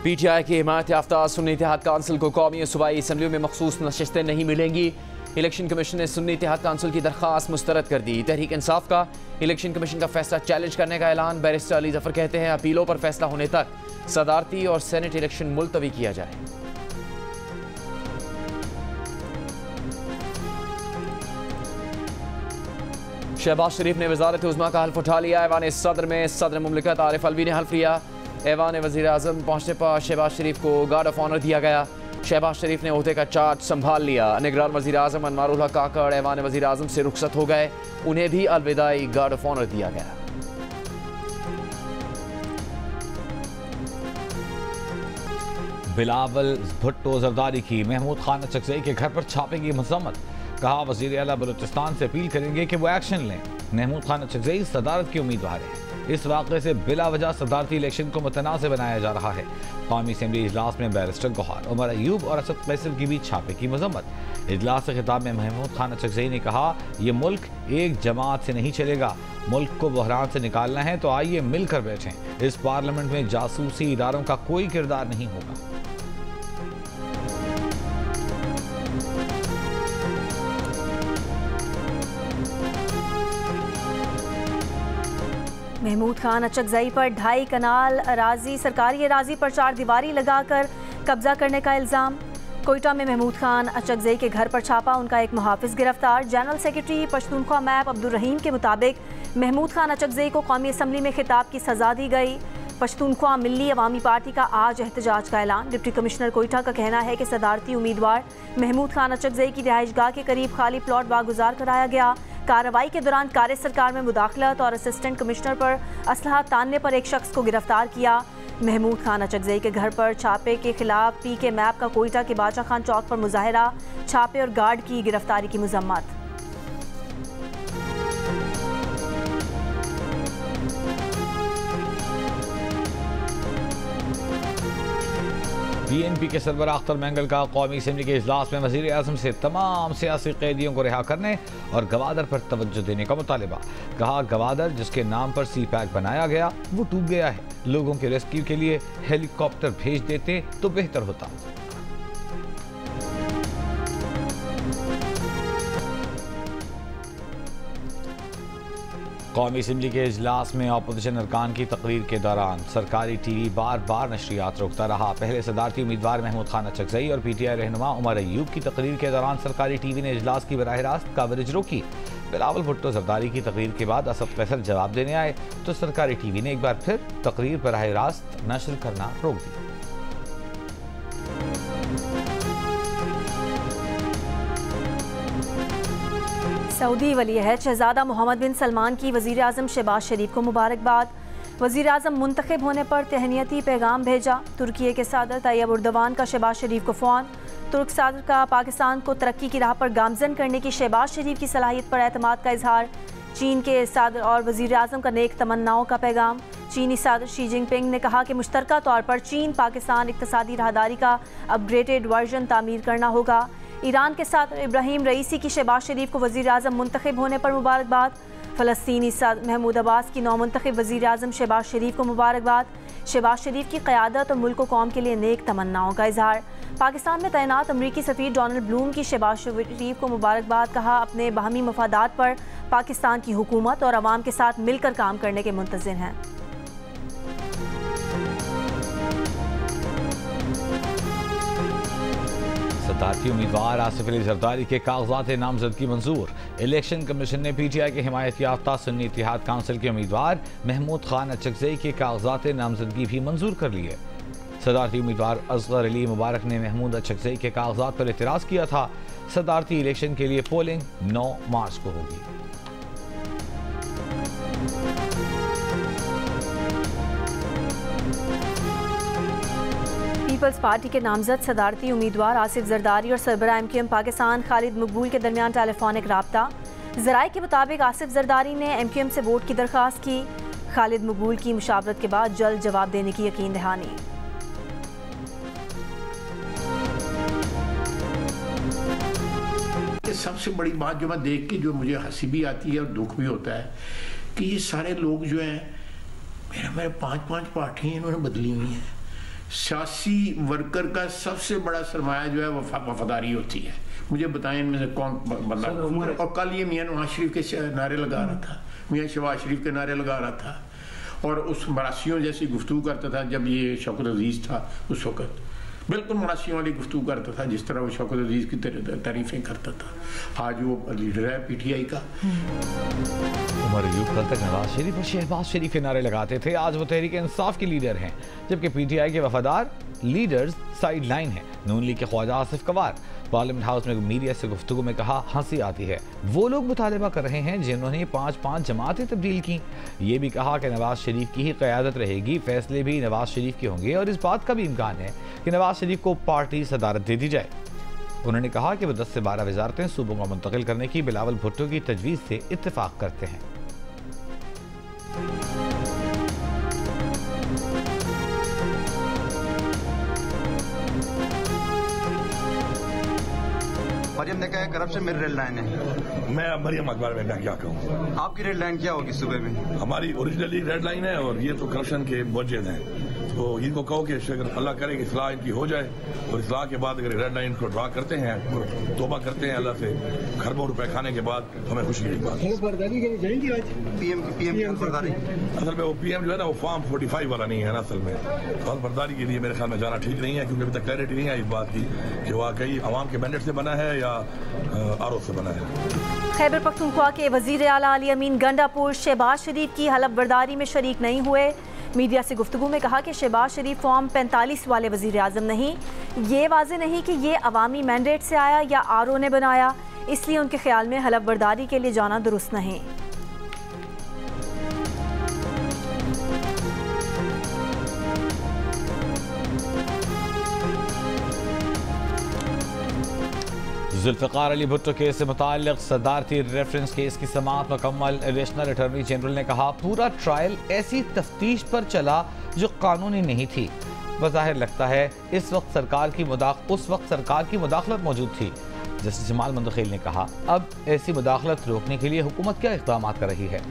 PTI की हिमायत याफ्ता सुन्नी इत्तेहाद council को कौमी सूबाई असम्बलियों में मखसूस नशिस्तें नहीं मिलेंगी। इलेक्शन कमीशन ने सुन्नी इत्तेहाद काउंसिल की दरख्वास्त मुस्तरद कर दी। तहरीक इंसाफ का इलेक्शन कमीशन का फैसला चैलेंज करने का ऐलान। बैरिस्टर अली जफर कहते हैं अपीलों पर फैसला होने तक सदारती और सेनेट इलेक्शन मुलतवी किया जाए। शहबाज शरीफ ने वजारत उज़्मा का हल्फ उठा लिया। ऐवान सदर में सदर मुमलिकत आरिफ अलवी ने हल्फ लिया। ऐवान वज़ीर आज़म पहुँचने पर शहबाज शरीफ को गार्ड ऑफ ऑनर दिया गया। शहबाज शरीफ ने ओहदे का चार्ज संभाल लिया। निगरान वज़ीर आज़म अनवारुल हक काकड़ ऐवान वज़ीर आज़म से रुखसत हो गए। उन्हें भी अलविदाई गार्ड ऑफ ऑनर दिया गया। बिलावल भुट्टो जरदारी की महमूद खान अचकज़ई के घर पर छापे की मजम्मत। कहा वज़ीर आला बलूचिस्तान से अपील करेंगे कि वो एक्शन लें। महमूद खान अचकज़ई सदारत के उम्मीदवार हैं। इस वाक़े से बिला वजह सदारती इलेक्शन को मुतनाज़ बनाया जा रहा है। कौमी असम्बली इजलास में बैरिस्टर गौहर, उमर अयूब और असद फैसल की भी छापे की मजम्मत। इजलास से खिताब में महमूद खान अचकज़ई ने कहा, ये मुल्क एक जमात से नहीं चलेगा। मुल्क को बहरान से निकालना है तो आइए मिलकर बैठें। इस पार्लियामेंट में जासूसी इदारों का कोई किरदार नहीं होगा। महमूद खान अचकज़ई पर 2.5 कनाल अराजी सरकारी अराजी पर 4 दीवारी लगाकर कब्जा करने का इल्ज़ाम। कोयटा में महमूद खान अचकज़ई के घर पर छापा, उनका एक मुहाफिज गिरफ्तार। जनरल सेक्रेटरी पश्तूनख्वा मैप अब्दुल रहीम के मुताबिक महमूद खान अचकज़ई को कौमी असम्बली में खिताब की सजा दी गई। पश्तूनख्वा मिल्ली अवामी पार्टी का आज एहतजाज का ऐलान। डिप्टी कमिश्नर कोयटा का कहना है कि सदारती उम्मीदवार महमूद खान अचकज़ई की रिहाइशगाह के करीब खाली प्लॉट वागुजार कराया गया। कार्रवाई के दौरान कार्य सरकार में मुदाखलत और असिस्टेंट कमिश्नर पर असलहा तानने पर एक शख्स को गिरफ्तार किया। महमूद खान अचकज़ई के घर पर छापे के खिलाफ PK मैप का कोयटा के बादशाह खान चौक पर मुजाहरा। छापे और गार्ड की गिरफ्तारी की मजम्मत। PNP के सरबराह अख्तर मैंगल का कौमी असम्बली के इजलास में वज़ीर आज़म से तमाम सियासी कैदियों को रिहा करने और गवादर पर तवज्जो देने का मुतालिबा। कहा, गवादर जिसके नाम पर CPAC बनाया गया वो टूट गया है। लोगों के रेस्क्यू के लिए हेलीकॉप्टर भेज देते तो बेहतर होता। कौमी असम्बली के इजलास में अपोजिशन अरकान की तकरीर के दौरान सरकारी TV बार बार नशरियात रोकता रहा। पहले सदारती उम्मीदवार महमूद खान अचकज़ई और PTI रहनुमा उमर अयूब की तकरीर के दौरान सरकारी TV ने इजलास की बराह रास्त कवरेज रोकी। बिलावल भुट्टो जरदारी की तकरीर के बाद असद फैसल जवाब देने आए तो सरकारी TV ने एक बार फिर तकरीर बराह रास्त नशर करना रोक दी। सऊदी वली-ए-अहद शहजादा मोहम्मद बिन सलमान की वज़ीर आज़म शहबाज शरीफ को मुबारकबाद। वज़ीर आज़म मुंतखब होने पर तहनीती पैगाम भेजा। तुर्की के सदर तैयब उर्दवान का शहबाज शरीफ को फ़ोन। तुर्क सदर का पाकिस्तान को तरक्की की राह पर गामजन करने की शहबाज शरीफ की सलाहियत पर एतमाद का इजहार। चीन के सदर और वज़ीर आज़म का नेक तमन्नाओं का पैगाम। चीनी सदर शी जिनपिंग ने कहा कि मुश्तरका तौर पर चीन पाकिस्तान इक़्तिसादी राहदारी का अपग्रेडेड वर्जन तामीर करना होगा। ईरान के सदर इब्राहिम रईसी की शहबाज शरीफ को वज़ीर आज़म मुंतखब होने पर मुबारकबाद। फ़लस्तीनी सदर महमूद अब्बास की नौमुंतखब वज़ीर आज़म शहबाज शरीफ को मुबारकबाद। शहबाज शरीफ की क़यादत और मुल्क कौम के लिए नेक तमन्नाओं का इजहार। पाकिस्तान में तैनात अमरीकी सफ़ीर डोनाल्ड ब्लूम की शहबाज शरीफ को मुबारकबाद। कहा, अपने बाहमी मफादात पर पाकिस्तान की हुकूमत और अवाम के साथ मिलकर काम करने के मुंतज़िर हैं। सदारती उम्मीदवार आसिफ अली जरदारी के कागजात नामजदगी मंजूर। इलेक्शन कमीशन ने PTI के हिमायत याफ्ता सुन्नी इत्तेहाद काउंसिल के उम्मीदवार महमूद खान अचकज़ई के कागजात नामजदगी भी मंजूर कर लिए। सदारती उम्मीदवार असगर अली मुबारक ने महमूद अचकज़ई के कागजात पर एतराज़ किया था। सदारती इलेक्शन के लिए पोलिंग 9 मार्च को होगी। पीपल्स पार्टी के नामजद सदारती उम्मीदवार आसिफ जरदारी और सरबराह MQM पाकिस्तान खालिद मकबूल के दरमियान टेलीफोनिक राब्ता। ज़राए के मुताबिक आसिफ जरदारी ने MQM से वोट की दरख्वास्त की। खालिद मकबूल की मुशावरत के बाद जल्द जवाब देने की यकीन दहानी। सबसे बड़ी बात जो मैं देख के जो मुझे हंसी भी आती है और दुख भी होता है कि ये सारे लोग जो हैं मेरे 5-5 पार्टियां इन्होंने बदली हुई हैं। सियासी वर्कर का सबसे बड़ा सरमाया जो है वफादारी होती है। मुझे बताएं इनमें से कौन बंदा। और कल ये मियां नवाज शरीफ के नारे लगा रहा था, मियां शहबाज शरीफ के नारे लगा रहा था और उस मरासियों जैसी गुफ्तगू करता था जब ये शौकत अजीज़ था उस वक़्त, बिल्कुल मरासियों वाली गुफ्तगू करता था जिस तरह वो शौकत अजीज़ की तारीफ़ें करता था। आज वो लीडर है PTI का। उमर अयूब कल तक नवाज शरीफ और शहबाज शरीफ के नारे लगाते थे, आज वो तहरीक इंसाफ के लीडर हैं, जबकि PTI के वफादार लीडर्स साइड लाइन हैं। नून लीग के ख्वाजा आसिफ कवार पार्लियामेंट हाउस में मीडिया से गुफ्तगू में कहा, हंसी आती है, वो लोग मुतालबा कर रहे हैं जिन्होंने 5-5 जमातें तब्दील की। ये भी कहा कि नवाज शरीफ की ही क़यादत रहेगी, फैसले भी नवाज शरीफ के होंगे और इस बात का भी इम्कान है कि नवाज शरीफ को पार्टी सदारत दे दी जाए। उन्होंने कहा कि वो 10 से 12 वजारतें सूबों को मुंतकिल करने की बिलावल भुट्टो की तजवीज़ से इत्तेफाक करते हैं। मरियम ने कहा करप्शन मेरी रेड लाइन है। मैं मरियम अखबार में क्या कहूँ। आपकी रेड लाइन क्या होगी सुबह में? हमारी ओरिजिनली रेड लाइन है और ये तो करप्शन के मुजरिम हैं, तो इनको कहो कि अगर अल्लाह करे कि इस्लाह इनकी हो जाए और इस्लाह के बाद अगर रेड लाइन को ड्रा करते हैं, तौबा करते हैं अल्लाह से, खरबों रुपए खाने के बाद हमें खुशी की बात। असल में वो PM जो है ना वो फॉर्म 45 वाला नहीं है ना, असल में फल बर्दारी के लिए मेरे ख्याल में जाना ठीक नहीं है, क्योंकि अभी तक क्लैरिटी नहीं है इस बात की कि वाकई अवाम के मैंडेट से बना है या RO से बना है। खैबर पख्तूनख्वा के वजीर आला अली अमीन गंडापुर शहबाज शरीफ की हलफ बर्दारी में शरीक नहीं हुए। मीडिया से गुफ्तगू में कहा कि शहबाज शरीफ फॉर्म 45 वाले वजीर आज़म नहीं, ये वाज़े नहीं कि ये अवामी मैंडेट से आया या RO ने बनाया, इसलिए उनके ख्याल में हलफ बर्दारी के लिए जाना दुरुस्त नहीं। जुल्फ़िकार अली भुट्टो केस से मुताल्लिक़ सदारती रेफरेंस केस की समाअत मुकम्मल। एडिशनल अटॉर्नी जनरल ने कहा, पूरा ट्रायल ऐसी तफ्तीश पर चला जो कानूनी नहीं थी। बज़ाहिर लगता है उस वक्त सरकार की मुदाखलत मौजूद थी। जस्टिस जमाल मुंतखिल ने कहा, अब ऐसी मुदाखलत रोकने के लिए हुकूमत क्या इक़दाम कर रही है।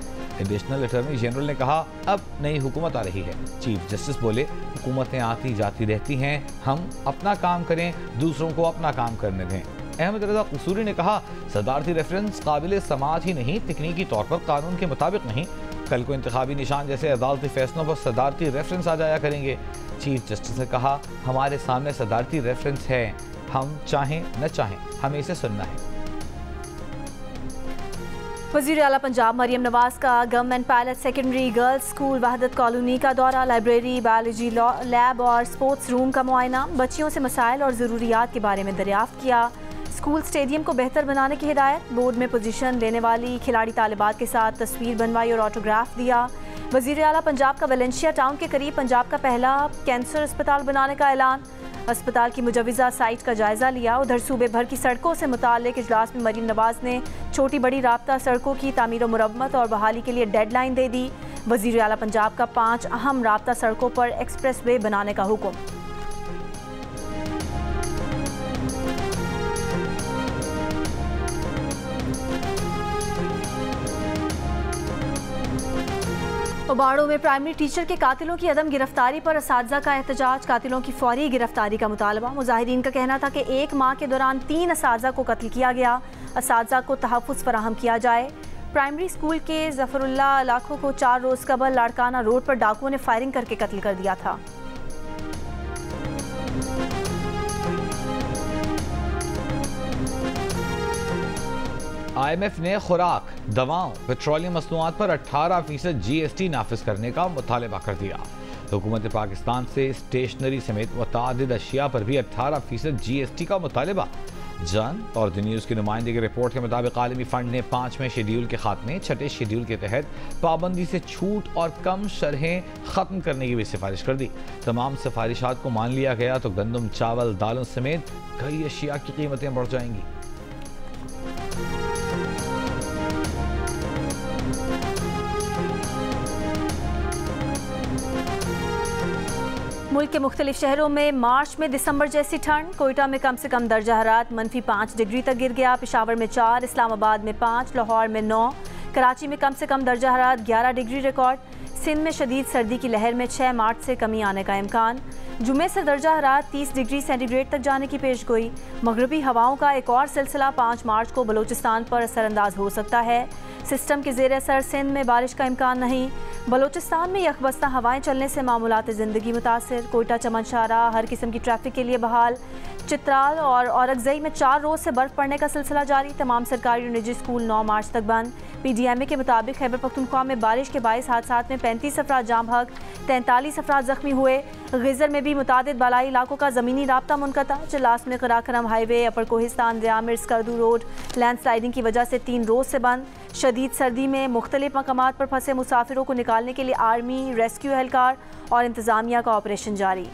एडिशनल अटॉर्नी जनरल ने कहा, अब नई हुकूमत आ रही है। चीफ जस्टिस बोले, हुकूमतें आती जाती रहती हैं, हम अपना काम करें, दूसरों को अपना काम करने दें। अहमद रज़ा कसूरी ने कहा, सदारती रेफरेंस काबिल समाअत ही नहीं, तकनीकी तौर पर कानून के मुताबिक नहीं। कल को इंतखाबी निशान जैसे अदालती फैसलों पर सदारती रेफरेंस आ जाया करेंगे। चीफ जस्टिस ने कहा, हमारे सामने सदारती रेफरेंस है, हम चाहें न चाहें हमें इसे सुनना है। वज़ीर आला पंजाब मरियम नवाज का government pilot secondary girls school Wahdat colony का दौरा, लाइब्रेरी, बायोलॉजी लैब और स्पोर्ट्स रूम का मुआयना, बच्चियों से मसाइल और ज़रूरियात के बारे में दरियाफ्त किया। स्कूल स्टेडियम को बेहतर बनाने की हिदायत, बोर्ड में पोजीशन लेने वाली खिलाड़ी तालिबात के साथ तस्वीर बनवाई और ऑटोग्राफ दिया। वज़ीर आला पंजाब का वेलेंशिया टाउन के करीब पंजाब का पहला कैंसर अस्पताल बनाने का ऐलान, अस्पताल की मुजव्वज़ा साइट का जायज़ा लिया। उधर सूबे भर की सड़कों से मुताल्लिक़ इजलास में मरीम नवाज ने छोटी बड़ी राब्ता सड़कों की तामीर व मुरम्मत और बहाली के लिए डेडलाइन दे दी। वज़ीर आला पंजाब का 5 अहम राब्ता सड़कों पर एक्सप्रेस वे बनाने का हुक्म। उबाड़ो में प्राइमरी टीचर के कातिलों की अदम गिरफ्तारी पर असातिज़ा का एहतजाज, कातिलों की फौरी गिरफ्तारी का मुतालबा। मुजाहिरीन का कहना था कि 1 माह के दौरान 3 असातिज़ा को कत्ल किया गया, असातिज़ा को तहफ़्फ़ुज़ फराहम किया जाए। प्राइमरी स्कूल के ज़फ़रुल्लाह लाखों को 4 रोज़ कबल लाड़काना रोड पर डाकुओं ने फायरिंग करके कत्ल कर दिया था। IMF ने खुराक, दवाओं, पेट्रोलियम मसनूआत पर 18% GST नाफिज करने का मुतालबा कर दिया। हुकूमत पाकिस्तान से स्टेशनरी समेत मुतादिद अशिया पर भी 18% GST का मुतालबा। जन और द न्यूज़ की नुमाइंदे की रिपोर्ट के मुताबिक आलमी फंड ने 5वें शेड्यूल के खात्मे, 6ठे शेड्यूल के तहत पाबंदी से छूट और कम शरहें ख़त्म करने की भी सिफारिश कर दी। तमाम सिफारिशात को मान लिया गया तो गंदम, चावल, दालों समेत कई अशिया की कीमतें बढ़ जाएंगी। मुल्क के मुख्तलिफ शहरों में मार्च में दिसंबर जैसी ठंड। कोयटा में कम से कम दर्जा हरारत -5 डिग्री तक गिर गया। पेशावर में 4, इस्लामाबाद में 5, लाहौर में 9, कराची में कम से कम दर्जा हरारत 11 डिग्री रिकॉर्ड। सिंध में शदीद सर्दी की लहर में 6 मार्च से कमी आने का इम्कान। जुमे से दर्जा हरारत 30 डिग्री सेंटीग्रेड तक जाने की पेशगोई। मगरबी हवाओं का एक और सिलसिला 5 मार्च को बलूचिस्तान पर असरअंदाज हो सकता है। सिस्टम के ज़ेर असर सिंध में बारिश का इम्कान नहीं। बलूचिस्तान में यकबस्ता हवाएं चलने से मामूलात ज़िंदगी मुतासिर। कोयटा चमन शाहराह हर किस्म की ट्रैफिक के लिए बहाल। चित्राल और औरंगज़ई में 4 रोज़ से बर्फ़ पड़ने का सिलसिला जारी। तमाम सरकारी और निजी स्कूल 9 मार्च तक बंद। PDMA के मुताबिक खैबर पख्तूनख्वा में बारिश के 22 हादसात में 35 अफराद जाम हक, 43 अफराद जख्मी हुए। गिज़र में भी मुतादिद बालाई इलाकों का ज़मीनी राब्ता मुनक़ता। जलास में Karakoram highway, upper Kohistan, Diamer, Skardu road land sliding की वजह से 3 रोज़ से बंद। शदीद सर्दी में मुख्तलिफ मकामात पर फंसे मुसाफिरों को निकालने के लिए आर्मी, रेस्क्यू एहलकार और इंतज़ामिया का ऑपरेशन जारी।